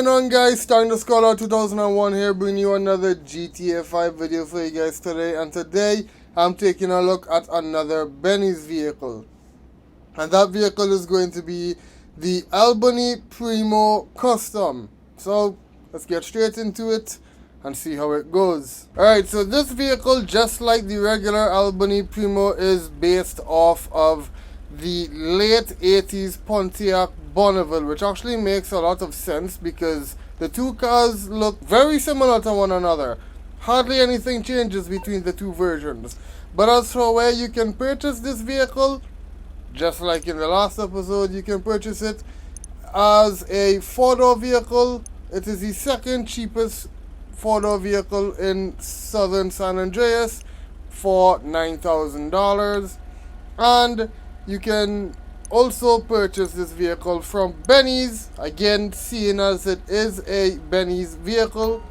going on, guys? Starting the Scholar 2001 here, bringing you another GTA 5 video for you guys today. And today I'm taking a look at another Benny's vehicle, and that vehicle is going to be the Albany Primo Custom. So let's get straight into it and see how it goes. Alright, so this vehicle, just like the regular Albany Primo, is based off of the late 80s Pontiac Bonneville, which actually makes a lot of sense because the two cars look very similar to one another. Hardly anything changes between the two versions. But as for where you can purchase this vehicle, just like in the last episode, you can purchase it as a four-door vehicle. It is the second cheapest four-door vehicle in southern San Andreas for $9,000. And you can also purchase this vehicle from Benny's, again, seeing as it is a Benny's vehicle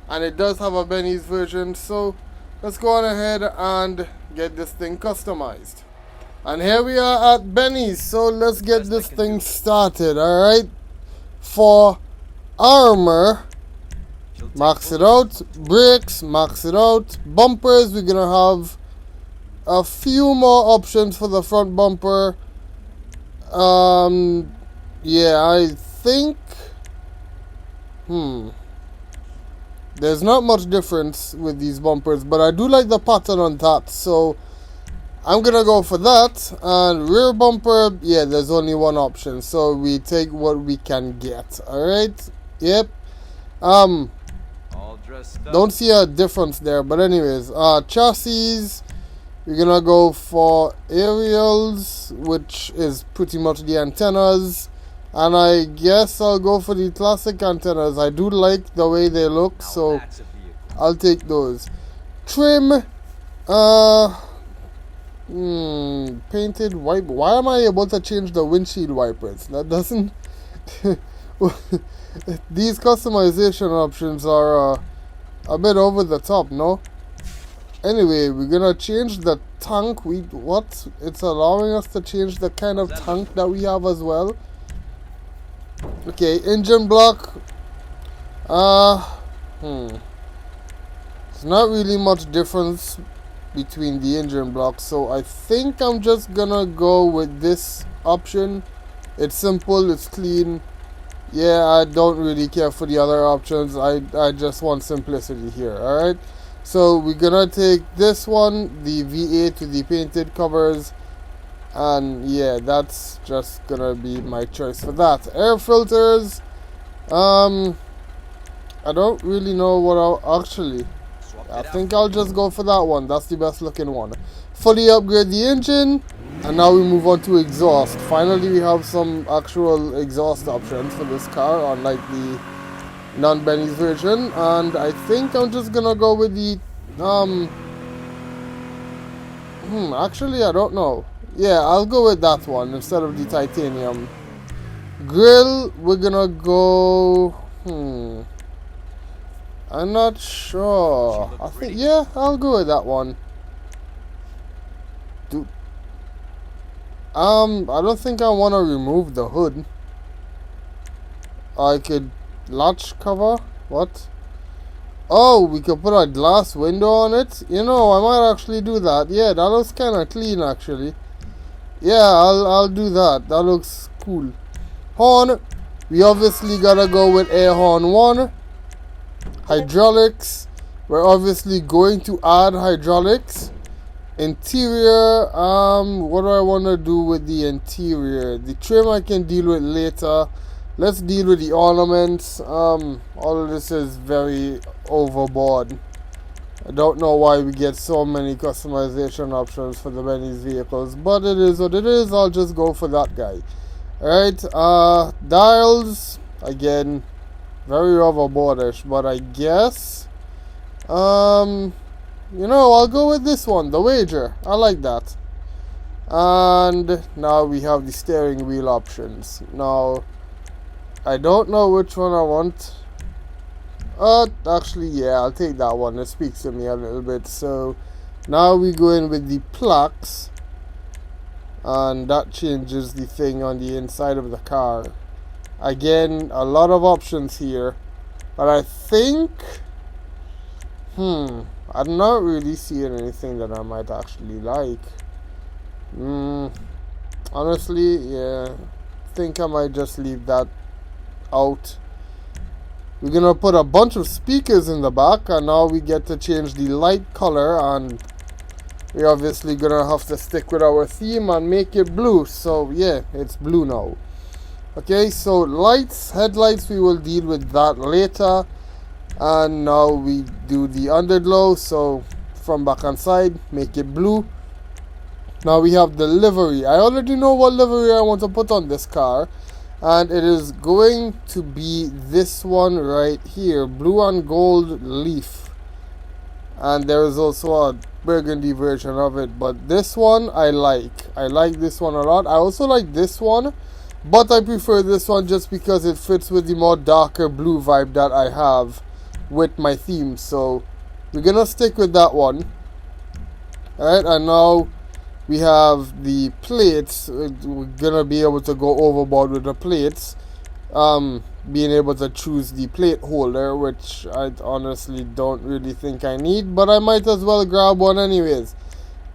and it does have a Benny's version. So let's go on ahead and get this thing customized. And here we are at Benny's, so let's get this thing started. Alright, for armor, max it out. Brakes, max it out. Bumpers, we're gonna have a few more options for the front bumper. Yeah, I think there's not much difference with these bumpers, but I do like the pattern on that, so I'm gonna go for that. And rear bumper, yeah, there's only one option, so we take what we can get. Alright, yep. All dressed up. Don't see a difference there, but anyways, chassis, we're gonna go for aerials, which is pretty much the antennas, and I guess I'll go for the classic antennas. I do like the way they look, so I'll take those. Trim, painted wipe. Why am I able to change the windshield wipers? That doesn't these customization options are a bit over the top, no? Anyway, we're gonna change the tank. It's allowing us to change the kind of tank that we have as well. Okay, engine block. There's not really much difference between the engine blocks, so I think I'm just gonna go with this option. It's simple, it's clean. Yeah, I don't really care for the other options. I just want simplicity here. Alright, so we're gonna take this one, the V8 to the painted covers, and yeah, that's just gonna be my choice for that. Air filters, I don't really know what I think I'll just go for that one. That's the best looking one. Fully upgrade the engine, and now we move on to exhaust. Finally, we have some actual exhaust options for this car, unlike the non-Benny's version. And I think I'm just gonna go with the actually, I don't know. Yeah, I'll go with that one instead of the titanium. Grill, we're gonna go I'm not sure. I think, yeah, I'll go with that one. I don't think I want to remove the hood. I could latch cover. What? Oh, we could put a glass window on it. You know, I might actually do that. Yeah, that looks kind of clean actually. Yeah, I'll do that. That looks cool. Horn, we obviously gotta go with air horn 1. Hydraulics, we're obviously going to add hydraulics. Interior, what do I want to do with the interior? The trim I can deal with later. Let's deal with the ornaments. All of this is very overboard. I don't know why we get so many customization options for the Benny's vehicles, but it is what it is. I'll just go for that guy. Alright, dials, again, very overboardish, but I guess, you know, I'll go with this one, the wager. I like that. And now we have the steering wheel options. Now, I don't know which one I want. Actually, yeah, I'll take that one. It speaks to me a little bit. So, now we go in with the plaques. And that changes the thing on the inside of the car. Again, a lot of options here, but I think I'm not really seeing anything that I might actually like. Honestly, yeah, I think I might just leave that out. We're gonna put a bunch of speakers in the back, and now we get to change the light color, and we're obviously gonna have to stick with our theme and make it blue. So yeah, it's blue now. Okay, so lights, headlights, we will deal with that later. And now we do the underglow. So from back and side, make it blue. Now we have the livery. I already know what livery I want to put on this car, and it is going to be this one right here, blue and gold leaf. And there is also a burgundy version of it, but this one I like this one a lot. I also like this one, but I prefer this one just because it fits with the more darker blue vibe that I have with my theme. So we're gonna stick with that one. Alright, and now we have the plates. We're gonna be able to go overboard with the plates, being able to choose the plate holder, which I honestly don't really think I need, but I might as well grab one anyways.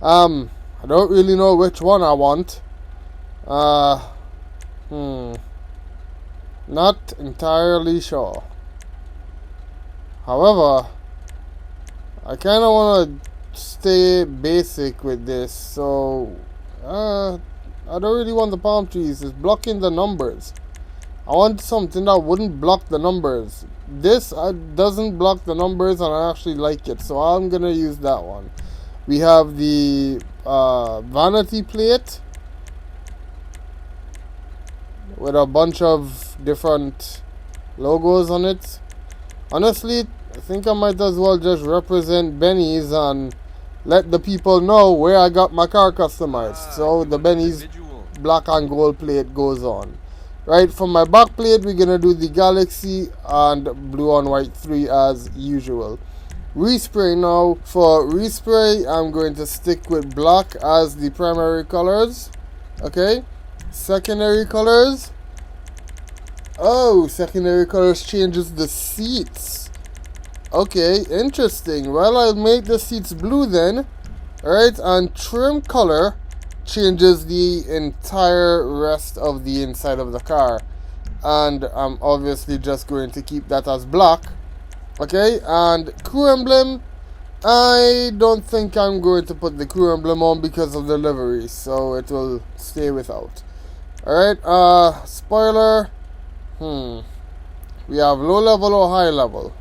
I don't really know which one I want. Not entirely sure. However, I kind of want to stay basic with this, so I don't really want the palm trees. It's blocking the numbers. I want something that wouldn't block the numbers. This doesn't block the numbers, and I actually like it, so I'm gonna use that one. We have the vanity plate with a bunch of different logos on it. Honestly, I think I might as well just represent Benny's and let the people know where I got my car customized. So the Benny's black and gold plate goes on. Right, for my back plate, we're gonna do the Galaxy and blue on white 3 as usual. Respray now. For respray, I'm going to stick with black as the primary colors. Okay, secondary colors. Oh, secondary colors changes the seats. Okay, interesting. Well, I'll make the seats blue then. Alright, and trim color changes the entire rest of the inside of the car. And I'm obviously just going to keep that as black. Okay, and crew emblem. I don't think I'm going to put the crew emblem on because of the livery, so it will stay without. Alright, spoiler. We have low level or high level.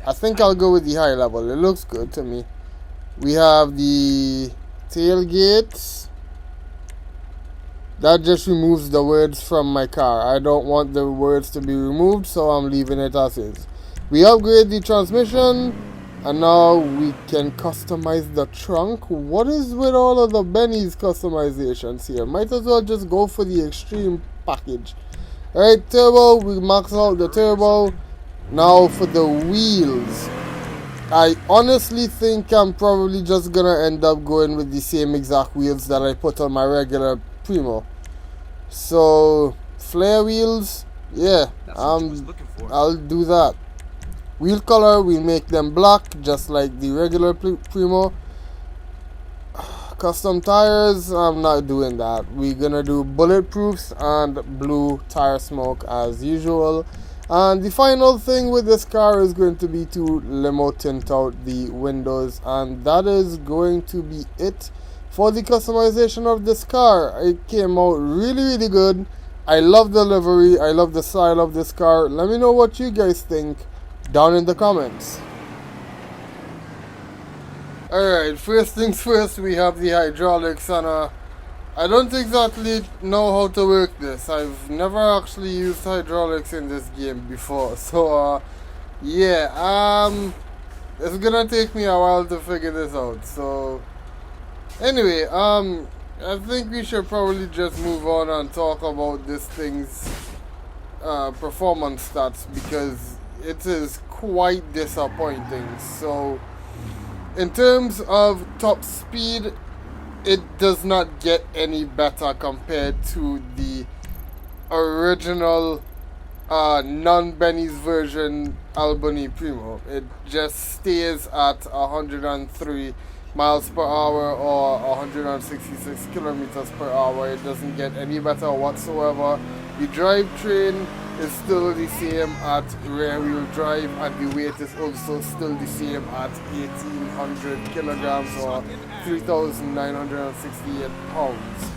I think I'll go with the high level. It looks good to me. We have the tailgate. That just removes the words from my car. I don't want the words to be removed, so I'm leaving it as is. We upgrade the transmission, and now we can customize the trunk. What is with all of the Benny's customizations here? Might as well just go for the extreme package. Alright, turbo. We max out the turbo. Now for the wheels. I honestly think I'm probably just gonna end up going with the same exact wheels that I put on my regular Primo. So flare wheels, yeah, I'll do that. Wheel color, we make them black just like the regular Primo. Custom tires, I'm not doing that. We're gonna do bulletproofs and blue tire smoke as usual. And the final thing with this car is going to be to limo tint out the windows, and that is going to be it for the customization of this car. It came out really good. I love the livery, I love the style of this car. Let me know what you guys think down in the comments. Alright, first things first, we have the hydraulics, and I don't exactly know how to work this. I've never actually used hydraulics in this game before, so yeah, it's gonna take me a while to figure this out. So anyway, I think we should probably just move on and talk about this thing's performance stats, because it is quite disappointing. So in terms of top speed, it does not get any better compared to the original non-Benny's version Albany Primo. It just stays at 103 miles per hour or 166 kilometers per hour. It doesn't get any better whatsoever. The drivetrain is still the same at rear wheel drive, and the weight is also still the same at 1800 kilograms or 3968 pounds.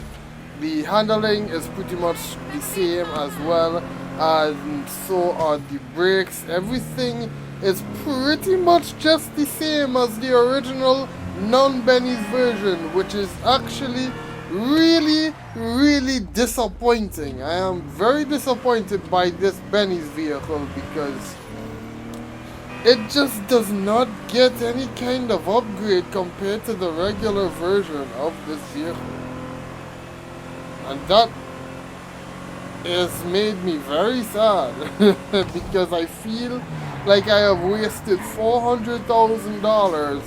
The handling is pretty much the same as well, and so are the brakes. Everything is pretty much just the same as the original non-Benny's version, which is actually really disappointing. I am very disappointed by this Benny's vehicle because it just does not get any kind of upgrade compared to the regular version of this vehicle. And that has made me very sad because I feel like I have wasted $400,000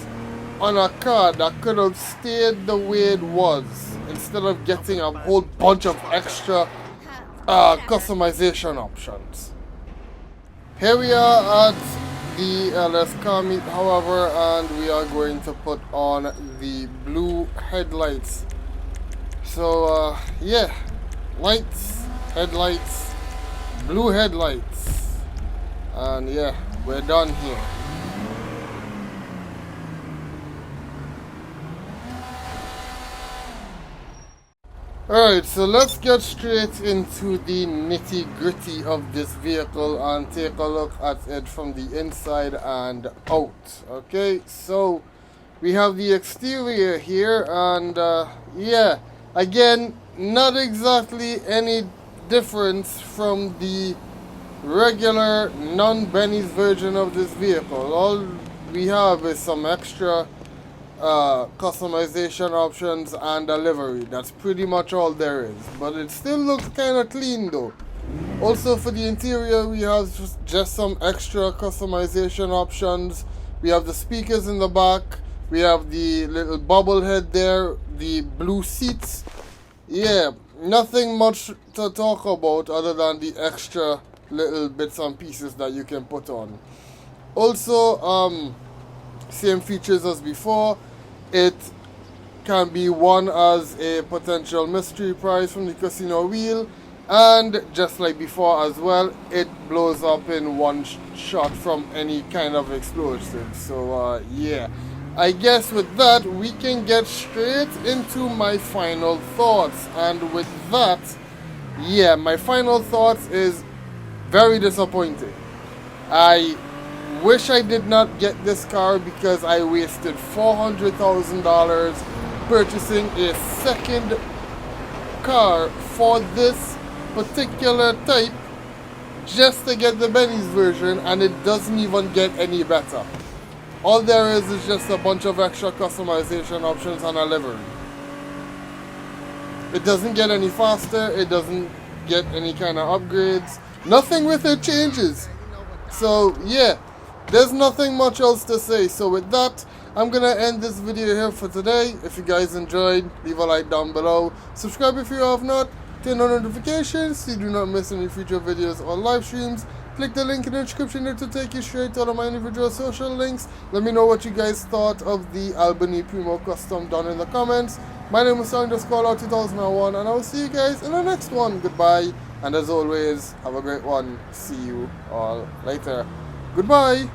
on a car that could have stayed the way it was instead of getting a whole bunch of extra customization options. Here we are at the LS car meet, however, and we are going to put on the blue headlights. So yeah, lights, headlights, blue headlights, and yeah, we're done here. Alright, so let's get straight into the nitty gritty of this vehicle and take a look at it from the inside and out. Okay, so we have the exterior here, and yeah, again, not exactly any difference from the regular non-Benny's version of this vehicle. All we have is some extra customization options and a livery. That's pretty much all there is, but it still looks kind of clean though. Also, for the interior, we have just some extra customization options. We have the speakers in the back, we have the little bubble head there, the blue seats. Yeah, nothing much to talk about other than the extra little bits and pieces that you can put on. Also, same features as before. It can be won as a potential mystery prize from the casino wheel, and just like before as well, it blows up in one shot from any kind of explosive. So yeah, I guess with that we can get straight into my final thoughts. And with that, yeah, my final thoughts is very disappointing. I wish I did not get this car because I wasted $400,000 purchasing a second car for this particular type just to get the Benny's version, and it doesn't even get any better. All there is just a bunch of extra customization options and a livery. It doesn't get any faster, it doesn't get any kind of upgrades, nothing with it changes. So yeah, there's nothing much else to say. So with that, I'm gonna end this video here for today. If you guys enjoyed, leave a like down below. Subscribe if you have not. Turn on notifications so you do not miss any future videos or live streams. Click the link in the description here to take you straight to all of my individual social links. Let me know what you guys thought of the Albany Primo Custom down in the comments. My name is _2001, and I will see you guys in the next one. Goodbye, and as always, have a great one. See you all later. Goodbye.